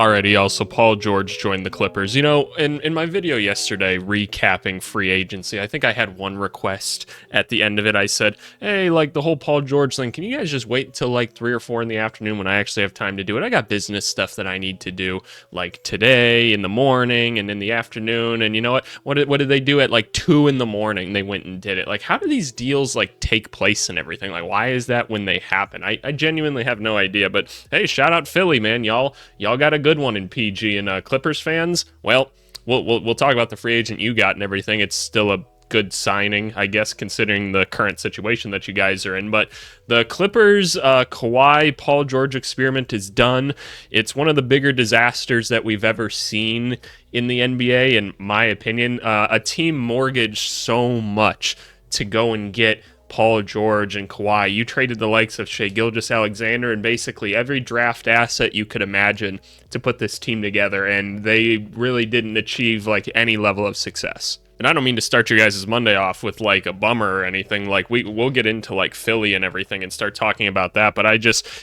Alrighty, also Paul George joined the Clippers. You know, in my video yesterday recapping free agency, I think I had one request at the end of it. I said, hey, like the whole Paul George thing, can you guys just wait until like 3 or 4 in the afternoon when I actually have time to do it? I got business stuff that I need to do like today in the morning and in the afternoon. And you know what? What did they do at like 2 in the morning? They went and did it. Like, how do these deals like take place and everything? Like, why is that when they happen? I genuinely have no idea. But hey, shout out Philly, man. Y'all got a good one in PG. And Clippers fans, well, we'll talk about the free agent you got and everything. It's still a good signing, I guess, considering the current situation that you guys are in. But the Clippers Kawhi Paul George experiment is done. It's one of the bigger disasters that we've ever seen in the NBA, in my opinion. A team mortgaged so much to go and get Paul George and Kawhi. You traded the likes of Shai Gilgeous-Alexander and basically every draft asset you could imagine to put this team together, and they really didn't achieve like any level of success. And I don't mean to start your guys' Monday off with like a bummer or anything. Like we'll get into like Philly and everything and start talking about that. But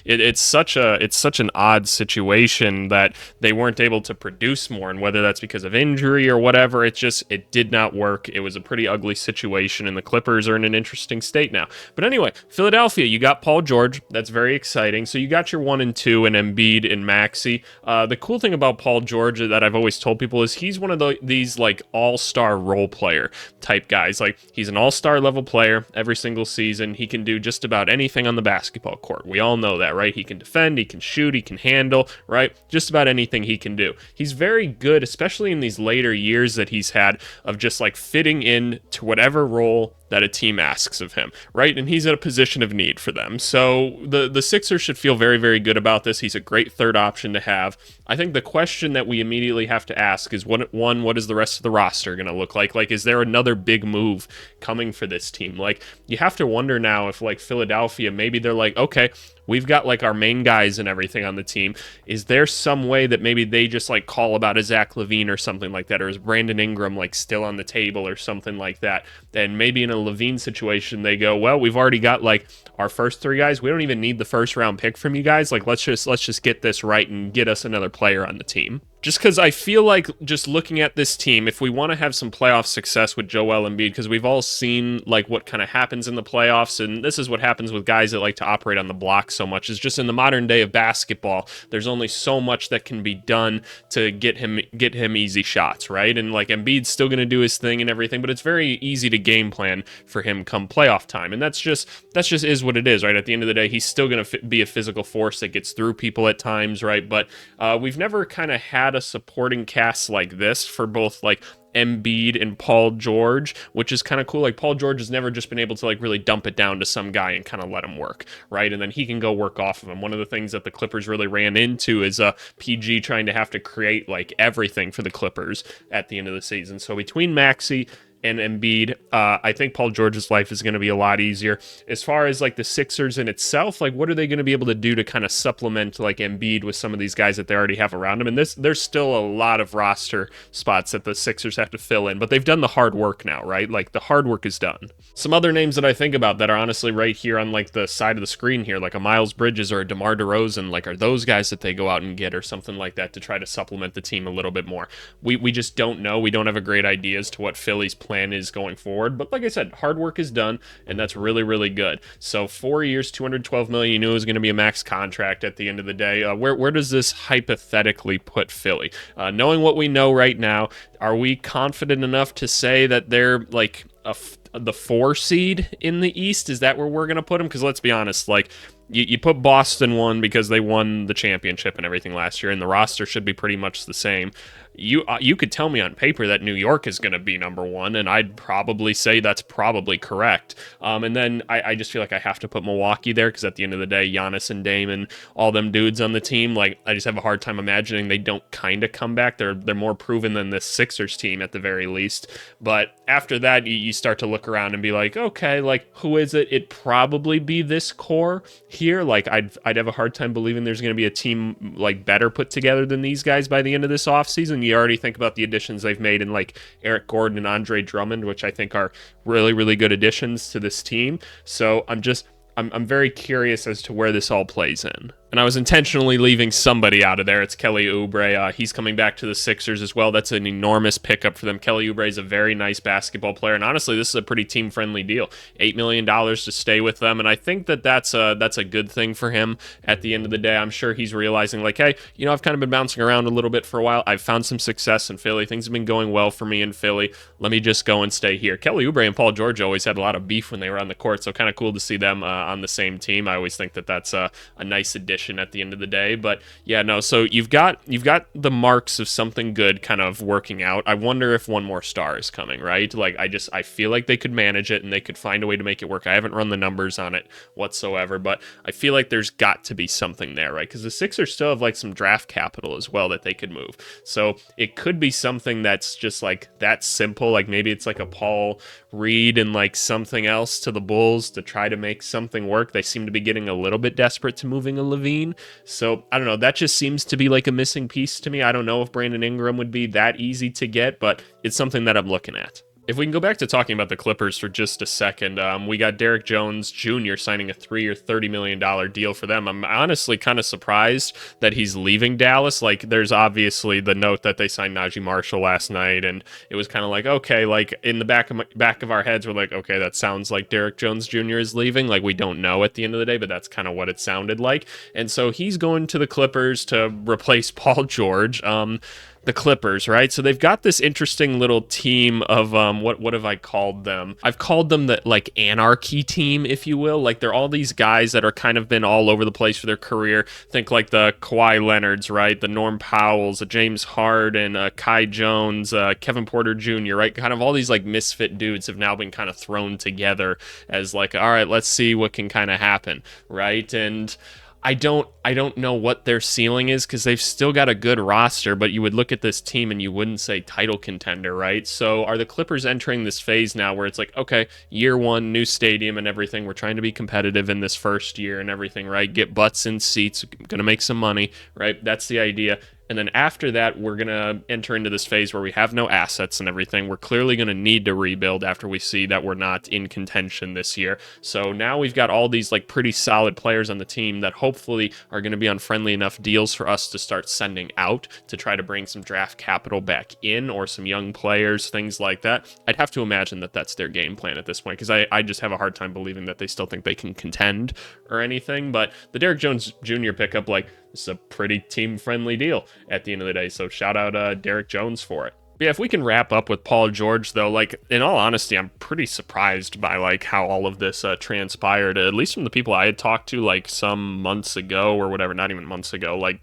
it's such an odd situation that they weren't able to produce more, and whether that's because of injury or whatever, it did not work. It was a pretty ugly situation, and the Clippers are in an interesting state now. But anyway, Philadelphia, you got Paul George. That's very exciting. So you got your 1 and 2 in Embiid and Maxey. The cool thing about Paul George that I've always told people is he's one of these like all-star role player type guys. Like, he's an all-star level player every single season. He can do just about anything on the basketball court. We all know that, right? He can defend, he can shoot, he can handle, right? Just about anything he can do. He's very good, especially in these later years that he's had, of just like fitting in to whatever role that a team asks of him, right? And he's in a position of need for them. So the Sixers should feel very, very good about this. He's a great third option to have. I think the question that we immediately have to ask is, what is the rest of the roster going to look like? Like, is there another big move coming for this team? Like, you have to wonder now if, like, Philadelphia, maybe they're like, okay, we've got like our main guys and everything on the team. Is there some way that maybe they just like call about a Zach LaVine or something like that? Or is Brandon Ingram like still on the table or something like that? Then maybe in a LaVine situation, they go, well, we've already got like our first 3 guys. We don't even need the first round pick from you guys. Like, let's just get this right and get us another player on the team. Just because I feel like, just looking at this team, if we want to have some playoff success with Joel Embiid, because we've all seen like what kind of happens in the playoffs, and this is what happens with guys that like to operate on the block so much, is just in the modern day of basketball, there's only so much that can be done to get him easy shots, right? And like, Embiid's still going to do his thing and everything, but it's very easy to game plan for him come playoff time, and that's just is what it is, right? At the end of the day, he's still going to be a physical force that gets through people at times, right? But we've never kind of had a supporting cast like this for both like Embiid and Paul George, which is kind of cool. Like, Paul George has never just been able to like really dump it down to some guy and kind of let him work, right? And then he can go work off of him. One of the things that the Clippers really ran into is PG trying to have to create like everything for the Clippers at the end of the season. So between Maxey and Embiid, I think Paul George's life is going to be a lot easier. As far as like the Sixers in itself, like, what are they going to be able to do to kind of supplement like Embiid with some of these guys that they already have around him? And there's still a lot of roster spots that the Sixers have to fill in, but they've done the hard work now, right? Like, the hard work is done. Some other names that I think about that are honestly right here on like the side of the screen here, like a Miles Bridges or a DeMar DeRozan, like, are those guys that they go out and get or something like that to try to supplement the team a little bit more? We just don't know. We don't have a great idea as to what Philly's plan is going forward, but like I said, hard work is done, and that's really, really good. So 4 years, $212 million, you knew it was going to be a max contract at the end of the day. Where does this hypothetically put Philly? Knowing what we know right now, are we confident enough to say that they're like the 4 seed in the East? Is that where we're going to put them? Because let's be honest, like, you put Boston 1 because they won the championship and everything last year, and the roster should be pretty much the same. You could tell me on paper that New York is going to be number 1, and I'd probably say that's probably correct. And then I just feel like I have to put Milwaukee there, because at the end of the day, Giannis and Dame and all them dudes on the team, like, I just have a hard time imagining they don't kind of come back. They're more proven than this Sixers team at the very least. But after that, you start to look around and be like, okay, like, who is it? It'd probably be this core here. Like, I'd have a hard time believing there's going to be a team like better put together than these guys by the end of this offseason. You already think about the additions they've made in like Eric Gordon and Andre Drummond, which I think are really, really good additions to this team. So I'm very curious as to where this all plays in. And I was intentionally leaving somebody out of there. It's Kelly Oubre. He's coming back to the Sixers as well. That's an enormous pickup for them. Kelly Oubre is a very nice basketball player, and honestly, this is a pretty team-friendly deal. $8 million to stay with them, and I think that that's a good thing for him. At the end of the day, I'm sure he's realizing, like, hey, I've kind of been bouncing around a little bit for a while. I've found some success in Philly. Things have been going well for me in Philly. Let me just go and stay here. Kelly Oubre and Paul George always had a lot of beef when they were on the court, so kind of cool to see them on the same team. I always think that that's a nice addition at the end of the day. But yeah, no, so you've got the marks of something good kind of working out. I wonder if one more star is coming, right? Like, I feel like they could manage it and they could find a way to make it work. I haven't run the numbers on it whatsoever, but I feel like there's got to be something there, right? Because the Sixers still have like some draft capital as well that they could move. So it could be something that's just like that simple. Like maybe it's like a Paul Reed and like something else to the Bulls to try to make something work. They seem to be getting a little bit desperate to moving a Levine. So I don't know. That just seems to be like a missing piece to me. I don't know if Brandon Ingram would be that easy to get, but it's something that I'm looking at. If we can go back to talking about the Clippers for just a second, we got Derrick Jones Jr. signing a 3-year, $30 million deal for them. I'm honestly kind of surprised that he's leaving Dallas. Like, there's obviously the note that they signed Najee Marshall last night, and it was kind of like, okay, like in the back of our heads, we're like, okay, that sounds like Derrick Jones Jr. is leaving. Like, we don't know at the end of the day, but that's kind of what it sounded like. And so he's going to the Clippers to replace Paul George. The Clippers, right? So they've got this interesting little team of what have I called them? I've called them the like anarchy team, if you will. Like they're all these guys that are kind of been all over the place for their career. Think like the Kawhi Leonards, right? The Norm Powells, the James Harden, Kai Jones, Kevin Porter Jr., right? Kind of all these like misfit dudes have now been kind of thrown together as like, all right, let's see what can kind of happen, right? And I don't know what their ceiling is because they've still got a good roster, but you would look at this team and you wouldn't say title contender, right? So are the Clippers entering this phase now where it's like, okay, year one, new stadium and everything. We're trying to be competitive in this first year and everything, right? Get butts in seats, going to make some money, right? That's the idea. And then after that, we're going to enter into this phase where we have no assets and everything. We're clearly going to need to rebuild after we see that we're not in contention this year. So now we've got all these like pretty solid players on the team that hopefully are going to be on friendly enough deals for us to start sending out to try to bring some draft capital back in or some young players, things like that. I'd have to imagine that that's their game plan at this point because I just have a hard time believing that they still think they can contend or anything. But the Derrick Jones Jr. pickup, like, this is a pretty team-friendly deal at the end of the day. So shout out Derrick Jones for it. But yeah, if we can wrap up with Paul George, though, like, in all honesty, I'm pretty surprised by, like, how all of this transpired, at least from the people I had talked to, like, some months ago or whatever, not even months ago, like,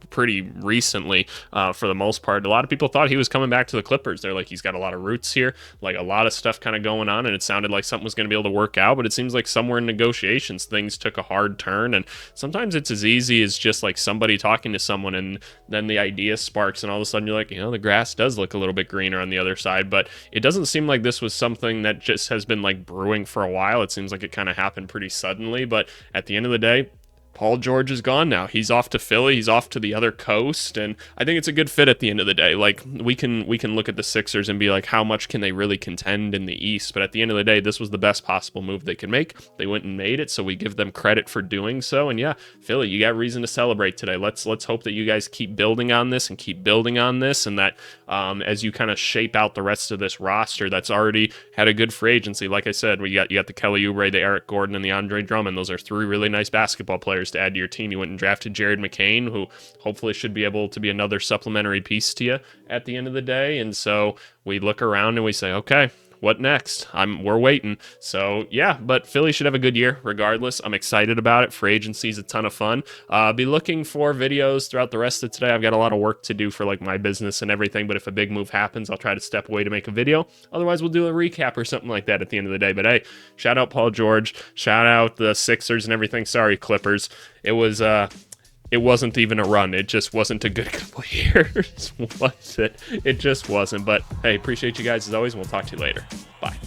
pretty recently, for the most part. A lot of people thought he was coming back to the Clippers. They're like, he's got a lot of roots here, like, a lot of stuff kind of going on, and it sounded like something was going to be able to work out, but it seems like somewhere in negotiations, things took a hard turn, and sometimes it's as easy as just, like, somebody talking to someone, and then the idea sparks, and all of a sudden you're like, the grass does look a little bit greener on the other side. But it doesn't seem like this was something that just has been like brewing for a while. It seems like it kind of happened pretty suddenly, but at the end of the day, Paul George is gone now. He's off to Philly. He's off to the other coast, and I think it's a good fit at the end of the day. Like we can look at the Sixers and be like, how much can they really contend in the East? But at the end of the day, this was the best possible move they could make. They went and made it, so we give them credit for doing so. And yeah, Philly, you got reason to celebrate today. Let's hope that you guys keep building on this and keep building on this, and that as you kind of shape out the rest of this roster that's already had a good free agency. Like I said, you got the Kelly Oubre, the Eric Gordon, and the Andre Drummond. Those are three really nice basketball players to add to your team. You went and drafted Jared McCain, who hopefully should be able to be another supplementary piece to you at the end of the day. And so we look around and we say, okay, what next? We're waiting. So yeah, but Philly should have a good year regardless. I'm excited about it. Free agency is a ton of fun. Be looking for videos throughout the rest of today. I've got a lot of work to do for like my business and everything, but if a big move happens, I'll try to step away to make a video. Otherwise, we'll do a recap or something like that at the end of the day. But hey, shout out Paul George, shout out the Sixers and everything. Sorry, Clippers. It wasn't even a run. It just wasn't a good couple of years, was it? It just wasn't. But hey, appreciate you guys as always, and we'll talk to you later. Bye.